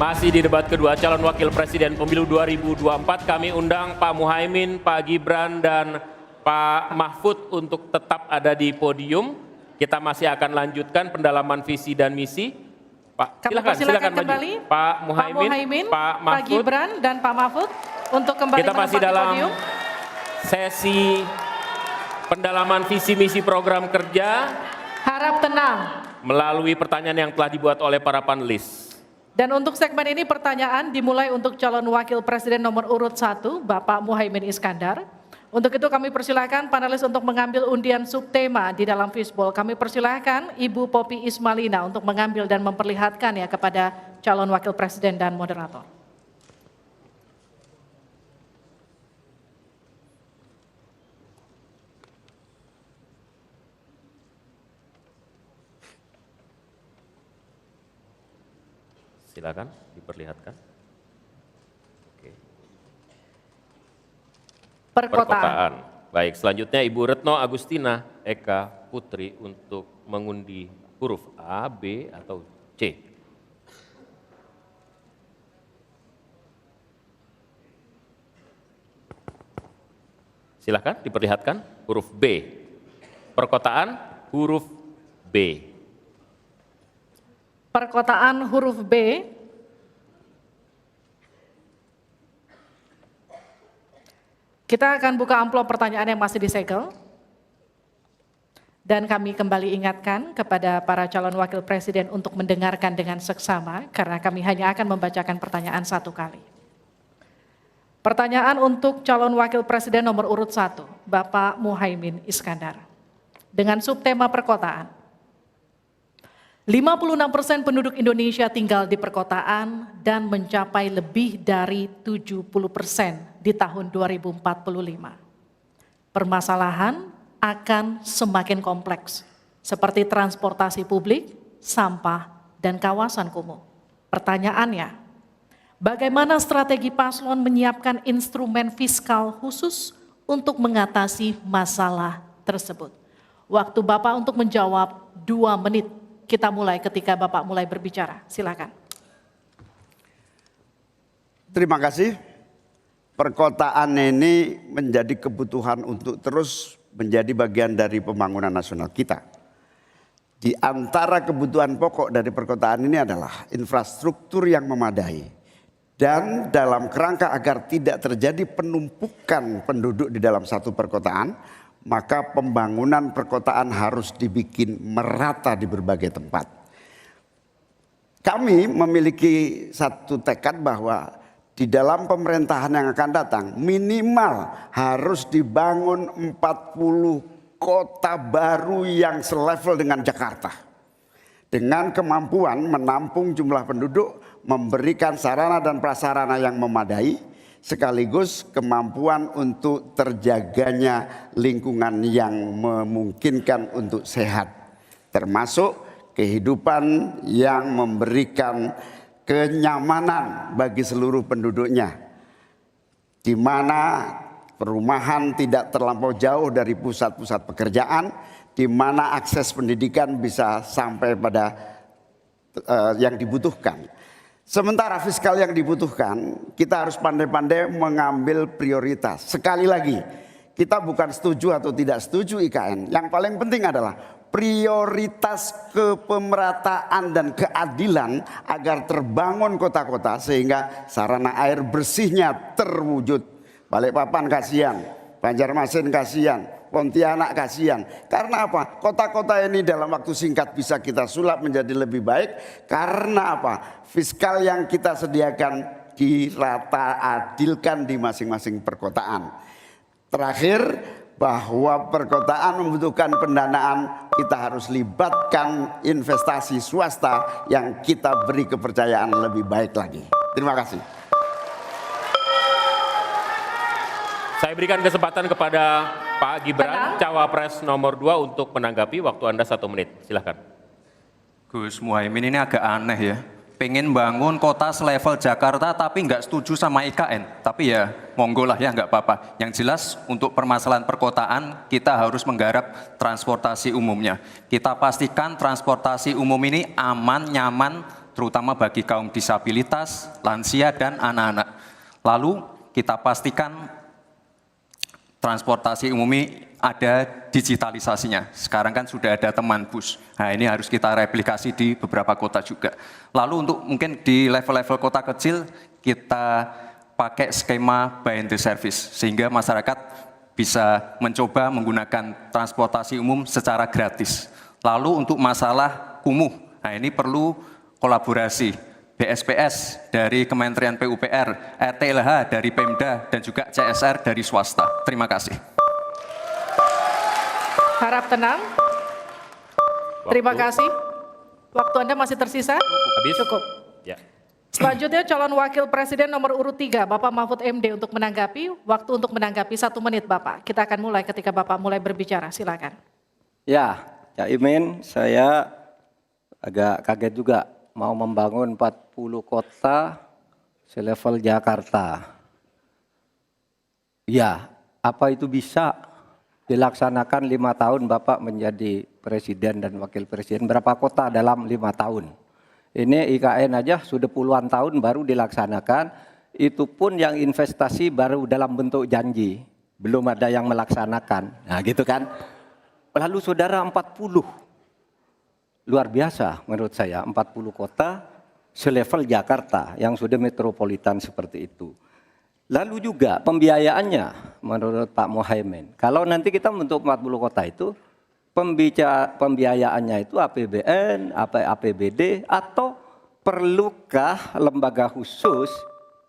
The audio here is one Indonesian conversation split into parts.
Masih di debat kedua calon wakil presiden pemilu 2024, kami undang Pak Muhaimin, Pak Gibran, dan Pak Mahfud untuk tetap ada di podium. Kita masih akan lanjutkan pendalaman visi dan misi. Pak, silakan kembali. maju. Pak Muhaimin, Pak Mahfud, Pak Gibran, dan Pak Mahfud untuk kembali kita masih dalam podium. Sesi pendalaman visi misi program kerja. Harap tenang. Melalui pertanyaan yang telah dibuat oleh para panelis. Dan untuk segmen ini pertanyaan dimulai untuk calon wakil presiden nomor urut 1, Bapak Muhaimin Iskandar. Untuk itu kami persilahkan panelis untuk mengambil undian subtema di dalam fishbowl. Kami persilahkan Ibu Poppy Ismalina untuk mengambil dan memperlihatkan ya kepada calon wakil presiden dan moderator. Silakan diperlihatkan. Oke. Perkotaan. Baik, selanjutnya Ibu Retno Agustina Eka Putri untuk mengundi huruf A, B, atau C. Silakan diperlihatkan huruf B. Perkotaan huruf B. Perkotaan huruf B. Kita akan buka amplop pertanyaan yang masih disegel. Dan kami kembali ingatkan kepada para calon wakil presiden untuk mendengarkan dengan seksama, karena kami hanya akan membacakan pertanyaan satu kali. Pertanyaan untuk calon wakil presiden nomor urut 1, Bapak Muhaimin Iskandar. Dengan subtema perkotaan. 56% penduduk Indonesia tinggal di perkotaan dan mencapai lebih dari 70% di tahun 2045. Permasalahan akan semakin kompleks, seperti transportasi publik, sampah, dan kawasan kumuh. Pertanyaannya, bagaimana strategi paslon menyiapkan instrumen fiskal khusus untuk mengatasi masalah tersebut? Waktu Bapak untuk menjawab 2 menit. Kita mulai ketika Bapak mulai berbicara. Silakan. Terima kasih. Perkotaan ini menjadi kebutuhan untuk terus menjadi bagian dari pembangunan nasional kita. Di antara kebutuhan pokok dari perkotaan ini adalah infrastruktur yang memadai. Dan dalam kerangka agar tidak terjadi penumpukan penduduk di dalam satu perkotaan, maka pembangunan perkotaan harus dibikin merata di berbagai tempat. Kami memiliki satu tekad bahwa di dalam pemerintahan yang akan datang minimal harus dibangun 40 kota baru yang selevel dengan Jakarta. Dengan kemampuan menampung jumlah penduduk, memberikan sarana dan prasarana yang memadai, sekaligus kemampuan untuk terjaganya lingkungan yang memungkinkan untuk sehat, termasuk kehidupan yang memberikan kenyamanan bagi seluruh penduduknya, di mana perumahan tidak terlampau jauh dari pusat-pusat pekerjaan, di mana akses pendidikan bisa sampai pada yang dibutuhkan. Sementara fiskal yang dibutuhkan, kita harus pandai-pandai mengambil prioritas. Sekali lagi, kita bukan setuju atau tidak setuju IKN. Yang paling penting adalah prioritas kepemerataan dan keadilan agar terbangun kota-kota sehingga sarana air bersihnya terwujud. Balikpapan kasihan, Banjarmasin kasihan, Pontianak kasihan. Karena apa? Kota-kota ini dalam waktu singkat bisa kita sulap menjadi lebih baik. Karena apa? Fiskal yang kita sediakan dirata adilkan di masing-masing perkotaan. Terakhir, bahwa perkotaan membutuhkan pendanaan, kita harus libatkan investasi swasta yang kita beri kepercayaan lebih baik lagi. Terima kasih. Saya berikan kesempatan kepada Pak Gibran, Cawapres nomor 2 untuk menanggapi. Waktu Anda 1 menit, silakan. Gus Muhaimin ini agak aneh ya. Pengen bangun kota selevel Jakarta tapi nggak setuju sama IKN. Tapi ya monggo lah ya, nggak apa-apa. Yang jelas untuk permasalahan perkotaan kita harus menggarap transportasi umumnya. Kita pastikan transportasi umum ini aman, nyaman, terutama bagi kaum disabilitas, lansia, dan anak-anak. Lalu kita pastikan transportasi umum ini ada digitalisasinya. Sekarang kan sudah ada teman bus. Nah, ini harus kita replikasi di beberapa kota juga. Lalu untuk mungkin di level-level kota kecil, kita pakai skema buy and the service, sehingga masyarakat bisa mencoba menggunakan transportasi umum secara gratis. Lalu untuk masalah kumuh, nah ini perlu kolaborasi BSPS dari Kementerian PUPR, RTLH dari Pemda, dan juga CSR dari swasta. Terima kasih. Harap tenang. Terima kasih. Waktu Anda masih tersisa? Habis? Cukup. Ya. Selanjutnya calon wakil presiden nomor urut 3, Bapak Mahfud MD untuk menanggapi. Waktu untuk menanggapi 1 menit Bapak. Kita akan mulai ketika Bapak mulai berbicara, silakan. Ya, Cak Imin, saya agak kaget juga mau membangun 40 kota selevel Jakarta. Ya, apa itu bisa dilaksanakan 5 tahun Bapak menjadi presiden dan wakil presiden? Berapa kota dalam 5 tahun? Ini IKN aja sudah puluhan tahun baru dilaksanakan, itu pun yang investasi baru dalam bentuk janji, belum ada yang melaksanakan. Nah gitu kan. Lalu saudara 40, luar biasa menurut saya, 40 kota selevel Jakarta yang sudah metropolitan seperti itu. Lalu juga pembiayaannya menurut Pak Muhaimin, kalau nanti kita membentuk 40 kota itu, pembiayaannya itu APBN, APBD, atau perlukah lembaga khusus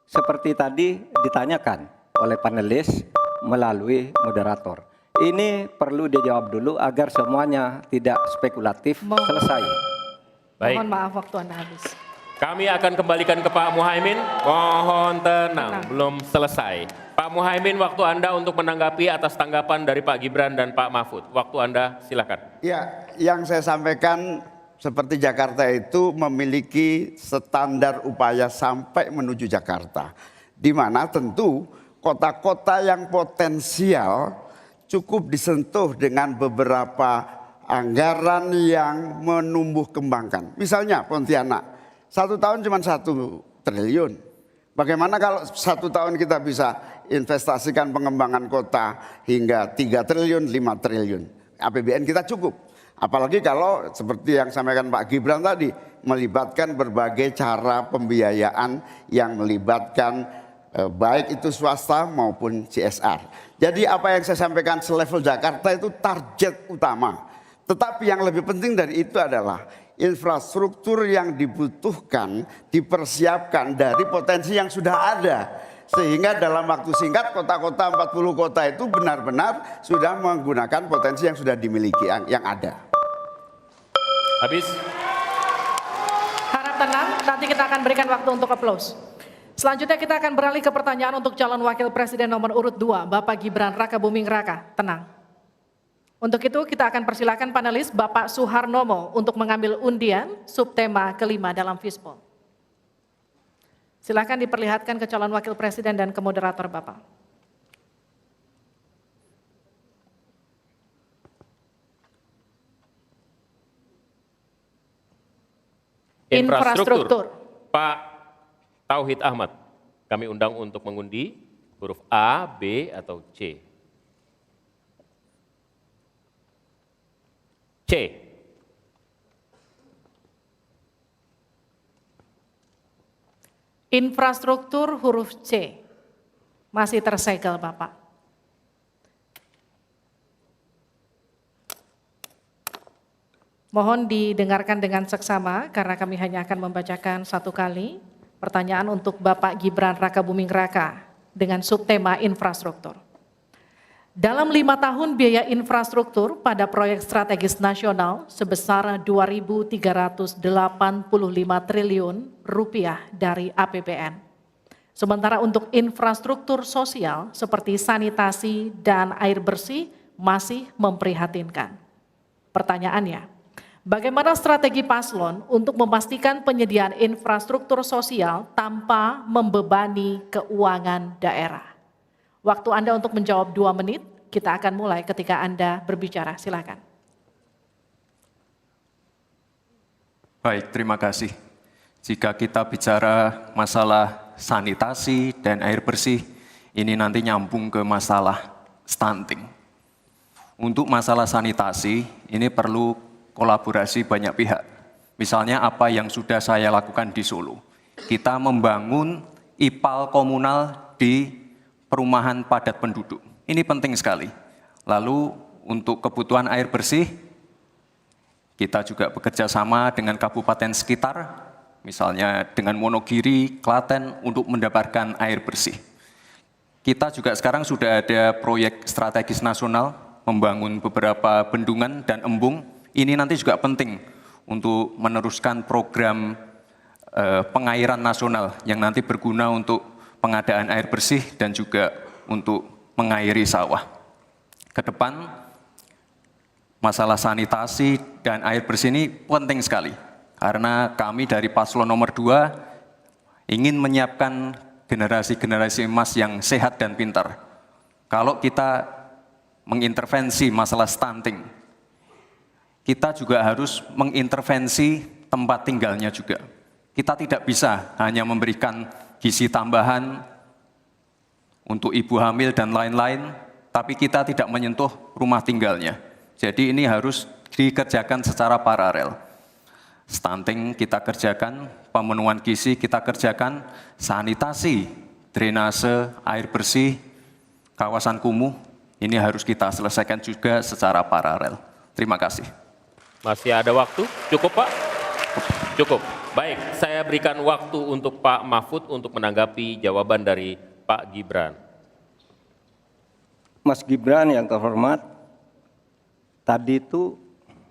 seperti tadi ditanyakan oleh panelis melalui moderator. Ini perlu dijawab dulu agar semuanya tidak spekulatif. Selesai. Baik. Mohon maaf waktu Anda habis. Kami akan kembalikan ke Pak Muhaimin. Mohon tenang, belum selesai. Pak Muhaimin, waktu Anda untuk menanggapi atas tanggapan dari Pak Gibran dan Pak Mahfud. Waktu Anda silakan. Ya, yang saya sampaikan seperti Jakarta itu memiliki standar upaya sampai menuju Jakarta. Di mana tentu kota-kota yang potensial cukup disentuh dengan beberapa anggaran yang menumbuh kembangkan. Misalnya Pontianak, 1 tahun cuma 1 triliun. Bagaimana kalau 1 tahun kita bisa investasikan pengembangan kota hingga 3 triliun, 5 triliun. APBN kita cukup. Apalagi kalau seperti yang sampaikan Pak Gibran tadi, melibatkan berbagai cara pembiayaan yang melibatkan baik itu swasta maupun CSR. Jadi apa yang saya sampaikan selevel Jakarta itu target utama. Tetapi yang lebih penting dari itu adalah infrastruktur yang dibutuhkan dipersiapkan dari potensi yang sudah ada. Sehingga dalam waktu singkat kota-kota 40 kota itu benar-benar sudah menggunakan potensi yang sudah dimiliki yang ada. Habis. Harap tenang, nanti kita akan berikan waktu untuk aplaus. Selanjutnya kita akan beralih ke pertanyaan untuk calon wakil presiden nomor urut 2, Bapak Gibran Rakabuming Raka. Tenang. Untuk itu kita akan persilakan panelis Bapak Suharnomo untuk mengambil undian subtema kelima dalam Fishbowl. Silakan diperlihatkan ke calon wakil presiden dan ke moderator Bapak. Infrastruktur. Pak Tauhid Ahmad, kami undang untuk mengundi huruf A, B, atau C. C. Infrastruktur huruf C. Masih tersegel Bapak. Mohon didengarkan dengan seksama karena kami hanya akan membacakan 1 kali. Pertanyaan untuk Bapak Gibran Rakabuming Raka dengan subtema infrastruktur. Dalam 5 tahun biaya infrastruktur pada proyek strategis nasional sebesar 2.385 triliun rupiah dari APBN. Sementara untuk infrastruktur sosial seperti sanitasi dan air bersih masih memprihatinkan. Pertanyaannya, bagaimana strategi paslon untuk memastikan penyediaan infrastruktur sosial tanpa membebani keuangan daerah? Waktu Anda untuk menjawab 2 menit, kita akan mulai ketika Anda berbicara. Silakan. Baik, terima kasih. Jika kita bicara masalah sanitasi dan air bersih, ini nanti nyambung ke masalah stunting. Untuk masalah sanitasi, ini perlu kolaborasi banyak pihak. Misalnya apa yang sudah saya lakukan di Solo. Kita membangun IPAL komunal di perumahan padat penduduk. Ini penting sekali. Lalu untuk kebutuhan air bersih, kita juga bekerja sama dengan kabupaten sekitar, misalnya dengan Wonogiri, Klaten, untuk mendapatkan air bersih. Kita juga sekarang sudah ada proyek strategis nasional, membangun beberapa bendungan dan embung. Ini nanti juga penting untuk meneruskan program pengairan nasional yang nanti berguna untuk pengadaan air bersih dan juga untuk mengairi sawah. Ke depan, masalah sanitasi dan air bersih ini penting sekali. Karena kami dari paslon nomor 2 ingin menyiapkan generasi-generasi emas yang sehat dan pintar. Kalau kita mengintervensi masalah stunting, kita juga harus mengintervensi tempat tinggalnya juga. Kita tidak bisa hanya memberikan gizi tambahan untuk ibu hamil dan lain-lain, tapi kita tidak menyentuh rumah tinggalnya. Jadi ini harus dikerjakan secara paralel. Stunting kita kerjakan, pemenuhan gizi kita kerjakan, sanitasi, drainase, air bersih, kawasan kumuh, ini harus kita selesaikan juga secara paralel. Terima kasih. Masih ada waktu? Cukup Pak? Cukup. Baik, saya berikan waktu untuk Pak Mahfud untuk menanggapi jawaban dari Pak Gibran. Mas Gibran yang terhormat, tadi itu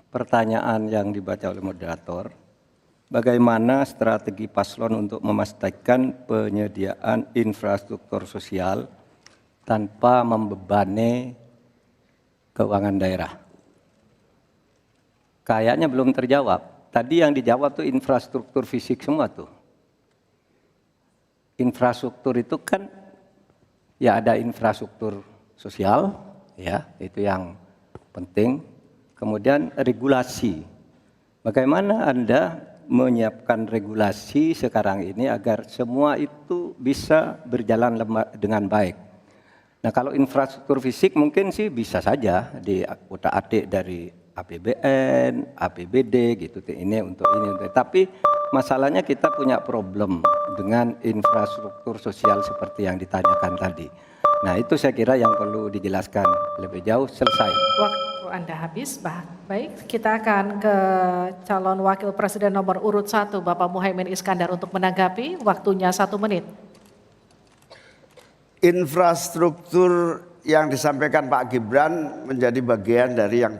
pertanyaan yang dibaca oleh moderator, bagaimana strategi paslon untuk memastikan penyediaan infrastruktur sosial tanpa membebani keuangan daerah. Kayaknya belum terjawab. Tadi yang dijawab tuh infrastruktur fisik semua tuh. Infrastruktur itu kan ya ada infrastruktur sosial, ya itu yang penting. Kemudian regulasi. Bagaimana Anda menyiapkan regulasi sekarang ini agar semua itu bisa berjalan dengan baik. Nah kalau infrastruktur fisik mungkin sih bisa saja di utak-atik dari APBN, APBD gitu. Ini untuk ini. Tapi masalahnya kita punya problem dengan infrastruktur sosial seperti yang ditanyakan tadi. Nah itu saya kira yang perlu dijelaskan lebih jauh. Selesai. Waktu Anda habis, baik kita akan ke calon wakil presiden nomor urut 1 Bapak Muhaimin Iskandar untuk menanggapi, waktunya 1 menit. Infrastruktur yang disampaikan Pak Gibran menjadi bagian dari yang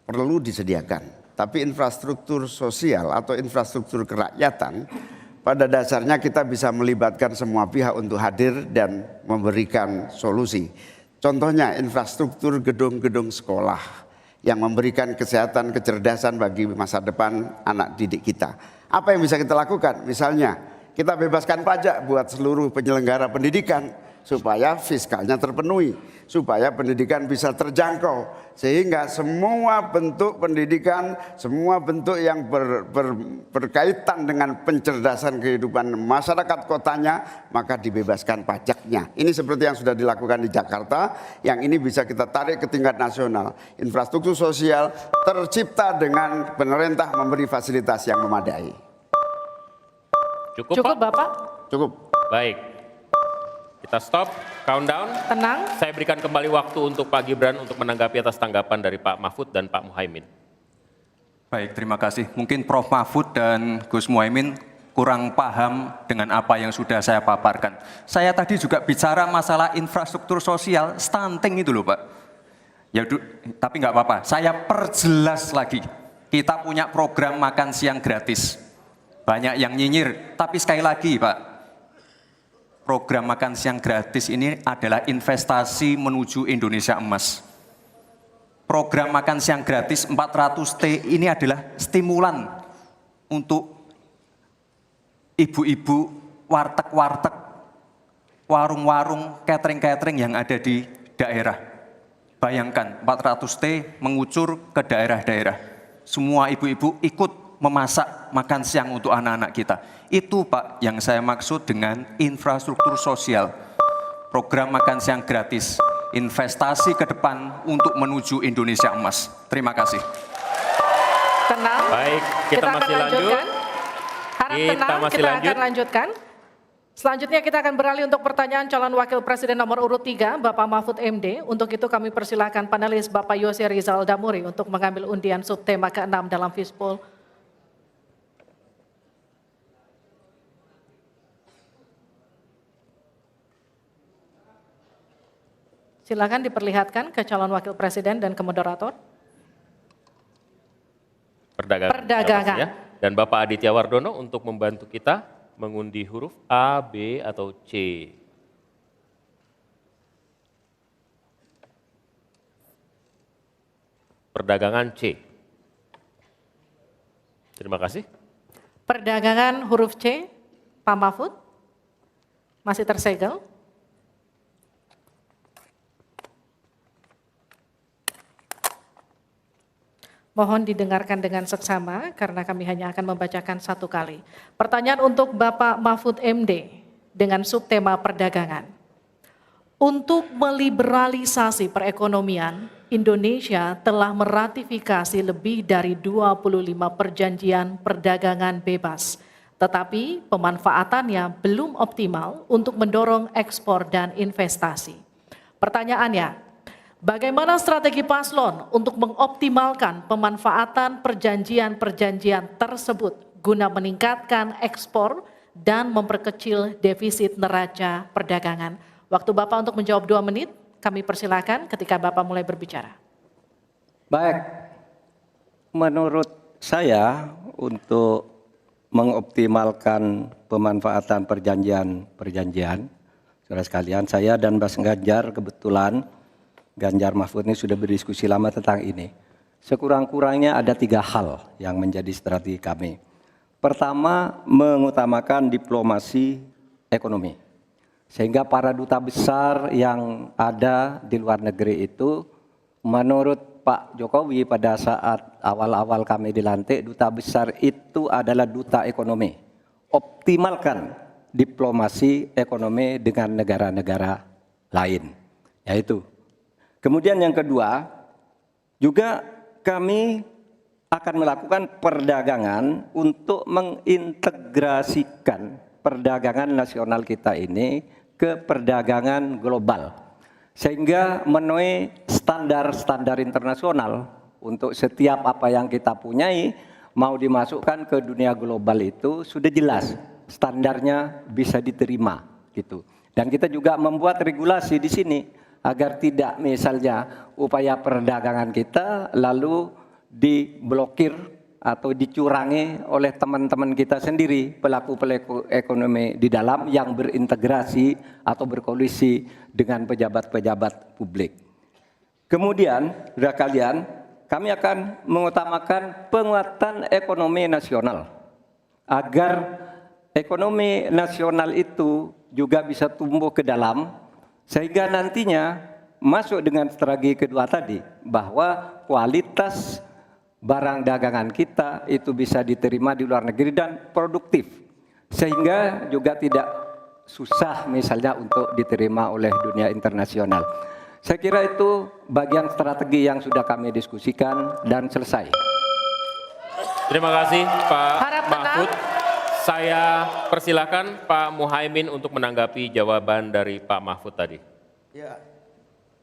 perlu disediakan. Tapi infrastruktur sosial atau infrastruktur kerakyatan, pada dasarnya kita bisa melibatkan semua pihak untuk hadir dan memberikan solusi. Contohnya infrastruktur gedung-gedung sekolah yang memberikan kesehatan, kecerdasan bagi masa depan anak didik kita. Apa yang bisa kita lakukan? Misalnya kita bebaskan pajak buat seluruh penyelenggara pendidikan supaya fiskalnya terpenuhi, supaya pendidikan bisa terjangkau, sehingga semua bentuk pendidikan, semua bentuk yang berkaitan dengan pencerdasan kehidupan masyarakat kotanya, maka dibebaskan pajaknya. Ini seperti yang sudah dilakukan di Jakarta, yang ini bisa kita tarik ke tingkat nasional. Infrastruktur sosial tercipta dengan pemerintah memberi fasilitas yang memadai. Cukup Pak? Bapak? Cukup. Baik. Kita stop, countdown. Tenang. Saya berikan kembali waktu untuk Pak Gibran untuk menanggapi atas tanggapan dari Pak Mahfud dan Pak Muhaimin. Baik, terima kasih. Mungkin Prof. Mahfud dan Gus Muhaimin kurang paham dengan apa yang sudah saya paparkan. Saya tadi juga bicara masalah infrastruktur sosial, stunting itu loh Pak. Ya, tapi nggak apa-apa, saya perjelas lagi. Kita punya program makan siang gratis. Banyak yang nyinyir, tapi sekali lagi Pak, program makan siang gratis ini adalah investasi menuju Indonesia emas. Program makan siang gratis 400T ini adalah stimulan untuk ibu-ibu, warteg-warteg, warung-warung, catering-catering yang ada di daerah. Bayangkan 400T mengucur ke daerah-daerah. Semua ibu-ibu ikut memasak makan siang untuk anak-anak kita. Itu Pak yang saya maksud dengan infrastruktur sosial. Program makan siang gratis, investasi ke depan untuk menuju Indonesia emas. Terima kasih. Tenang. Baik, kita akan masih lanjut. lanjutkan. Harap Kita tenang, masih kita lanjut. akan lanjutkan. Selanjutnya kita akan beralih untuk pertanyaan calon wakil presiden nomor urut 3, Bapak Mahfud MD. Untuk itu kami persilakan panelis Bapak Yose Rizal Damuri untuk mengambil undian subtema ke-6 dalam Fishbowl. Silakan diperlihatkan ke calon wakil presiden dan ke moderator. Perdagangan. Ya. Dan Bapak Aditya Wardono untuk membantu kita mengundi huruf A, B, atau C. Perdagangan C. Terima kasih. Perdagangan huruf C, Pak Mahfud. Masih tersegel. Mohon didengarkan dengan seksama karena kami hanya akan membacakan satu kali. Pertanyaan untuk Bapak Mahfud MD dengan subtema perdagangan. Untuk meliberalisasi perekonomian, Indonesia telah meratifikasi lebih dari 25 perjanjian perdagangan bebas. Tetapi pemanfaatannya belum optimal untuk mendorong ekspor dan investasi. Pertanyaannya, bagaimana strategi paslon untuk mengoptimalkan pemanfaatan perjanjian-perjanjian tersebut guna meningkatkan ekspor dan memperkecil defisit neraca perdagangan? Waktu Bapak untuk menjawab 2 menit, kami persilakan ketika Bapak mulai berbicara. Baik, menurut saya untuk mengoptimalkan pemanfaatan perjanjian-perjanjian, saudara sekalian, saya dan Mas Ganjar kebetulan Ganjar Mahfud ini sudah berdiskusi lama tentang ini. Sekurang-kurangnya ada 3 hal yang menjadi strategi kami. Pertama, mengutamakan diplomasi ekonomi. Sehingga para duta besar yang ada di luar negeri itu, menurut Pak Jokowi pada saat awal-awal kami dilantik, duta besar itu adalah duta ekonomi. Optimalkan diplomasi ekonomi dengan negara-negara lain. Yaitu. Kemudian yang kedua, juga kami akan melakukan perdagangan untuk mengintegrasikan perdagangan nasional kita ini ke perdagangan global. Sehingga memenuhi standar-standar internasional untuk setiap apa yang kita punyai mau dimasukkan ke dunia global itu sudah jelas standarnya bisa diterima gitu. Dan kita juga membuat regulasi di sini agar tidak misalnya upaya perdagangan kita lalu diblokir atau dicurangi oleh teman-teman kita sendiri, pelaku-pelaku ekonomi di dalam yang berintegrasi atau berkoalisi dengan pejabat-pejabat publik. Kemudian, saudara kalian, kami akan mengutamakan penguatan ekonomi nasional agar ekonomi nasional itu juga bisa tumbuh ke dalam sehingga nantinya masuk dengan strategi kedua tadi bahwa kualitas barang dagangan kita itu bisa diterima di luar negeri dan produktif sehingga juga tidak susah misalnya untuk diterima oleh dunia internasional. Saya kira itu bagian strategi yang sudah kami diskusikan dan selesai. Terima kasih Pak Harap tenang. Mahfud. Saya persilakan Pak Muhaimin untuk menanggapi jawaban dari Pak Mahfud tadi. Ya,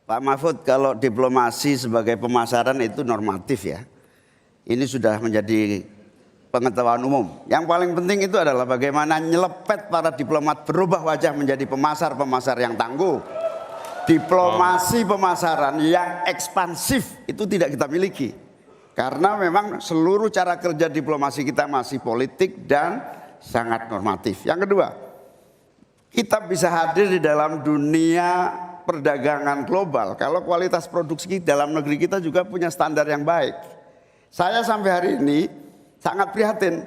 Pak Mahfud, kalau diplomasi sebagai pemasaran itu normatif ya. Ini sudah menjadi pengetahuan umum. Yang paling penting itu adalah bagaimana nyelepet para diplomat berubah wajah menjadi pemasar-pemasar yang tangguh. Diplomasi pemasaran yang ekspansif itu tidak kita miliki. Karena memang seluruh cara kerja diplomasi kita masih politik dan sangat normatif. Yang kedua, kita bisa hadir di dalam dunia perdagangan global kalau kualitas produksi dalam negeri kita juga punya standar yang baik. Saya sampai hari ini sangat prihatin.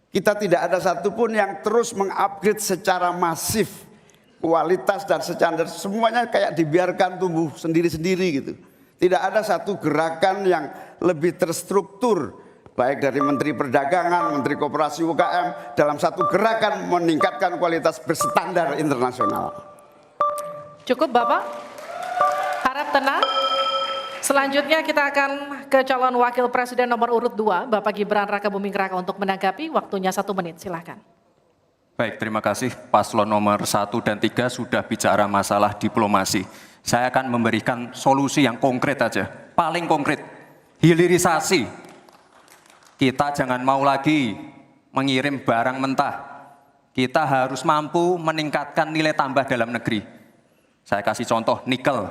Kita tidak ada satupun yang terus mengupgrade secara masif kualitas dan standar. Semuanya kayak dibiarkan tumbuh sendiri-sendiri gitu. Tidak ada satu gerakan yang lebih terstruktur baik dari Menteri Perdagangan, Menteri Koperasi UKM dalam satu gerakan meningkatkan kualitas berstandar internasional. Cukup Bapak? Harap tenang. Selanjutnya kita akan ke calon wakil presiden nomor urut 2, Bapak Gibran Raka Buming Raka untuk menanggapi. Waktunya 1 menit, silahkan. Baik, terima kasih. Paslon nomor 1 dan 3 sudah bicara masalah diplomasi. Saya akan memberikan solusi yang konkret aja, paling konkret. Hilirisasi. Kita jangan mau lagi mengirim barang mentah. Kita harus mampu meningkatkan nilai tambah dalam negeri. Saya kasih contoh nikel.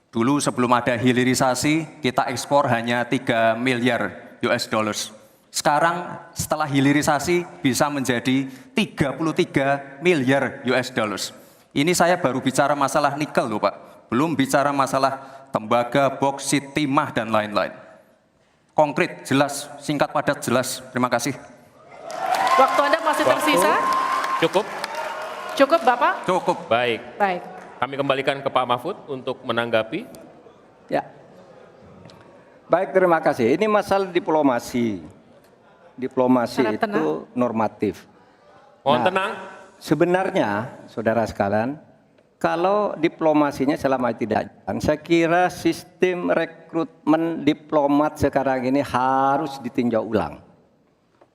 Dulu sebelum ada hilirisasi, kita ekspor hanya 3 miliar US dollars. Sekarang setelah hilirisasi bisa menjadi 33 miliar US dollars. Ini saya baru bicara masalah nikel loh Pak. Belum bicara masalah tembaga, boksit, timah, dan lain-lain. Konkret, jelas, singkat, padat, jelas. Terima kasih. Waktu Anda masih tersisa? Cukup? Cukup Bapak? Cukup. Baik. Baik. Kami kembalikan ke Pak Mahfud untuk menanggapi. Ya. Baik, terima kasih. Ini masalah diplomasi. Diplomasi Harap itu tenang. normatif. Mohon Nah, tenang. Sebenarnya, saudara sekalian, kalau diplomasinya selama tidak jalan, saya kira sistem rekrutmen diplomat sekarang ini harus ditinjau ulang.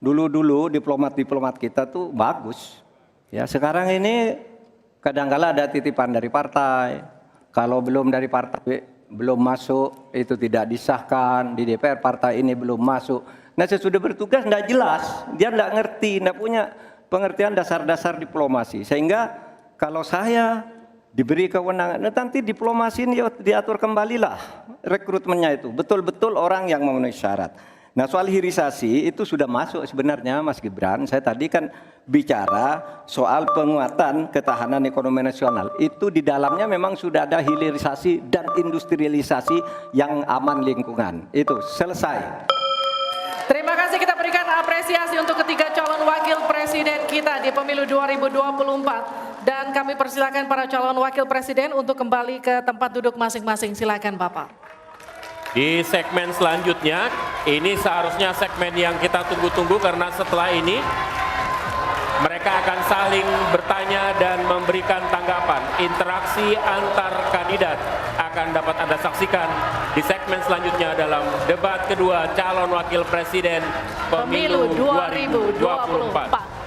Dulu-dulu diplomat-diplomat kita tuh bagus. Ya, sekarang ini kadang-kala ada titipan dari partai. Kalau belum dari partai belum masuk, itu tidak disahkan. Di DPR partai ini belum masuk. Nah, sesudah bertugas tidak jelas. Dia tidak ngerti, tidak punya pengertian dasar-dasar diplomasi. Sehingga kalau saya diberi kewenangan, nanti diplomasi ini diatur kembalilah rekrutmennya itu. Betul-betul orang yang memenuhi syarat. Nah, soal hilirisasi itu sudah masuk sebenarnya Mas Gibran. Saya tadi kan bicara soal penguatan ketahanan ekonomi nasional. Itu di dalamnya memang sudah ada hilirisasi dan industrialisasi yang aman lingkungan. Itu selesai. Terima kasih, kita berikan apresiasi untuk ketiga calon wakil presiden kita di pemilu 2024. Dan kami persilakan para calon wakil presiden untuk kembali ke tempat duduk masing-masing. Silakan Bapak. Di segmen selanjutnya, ini seharusnya segmen yang kita tunggu-tunggu karena setelah ini mereka akan saling bertanya dan memberikan tanggapan. Interaksi antar kandidat akan dapat Anda saksikan di segmen selanjutnya dalam debat kedua calon wakil presiden pemilu 2024.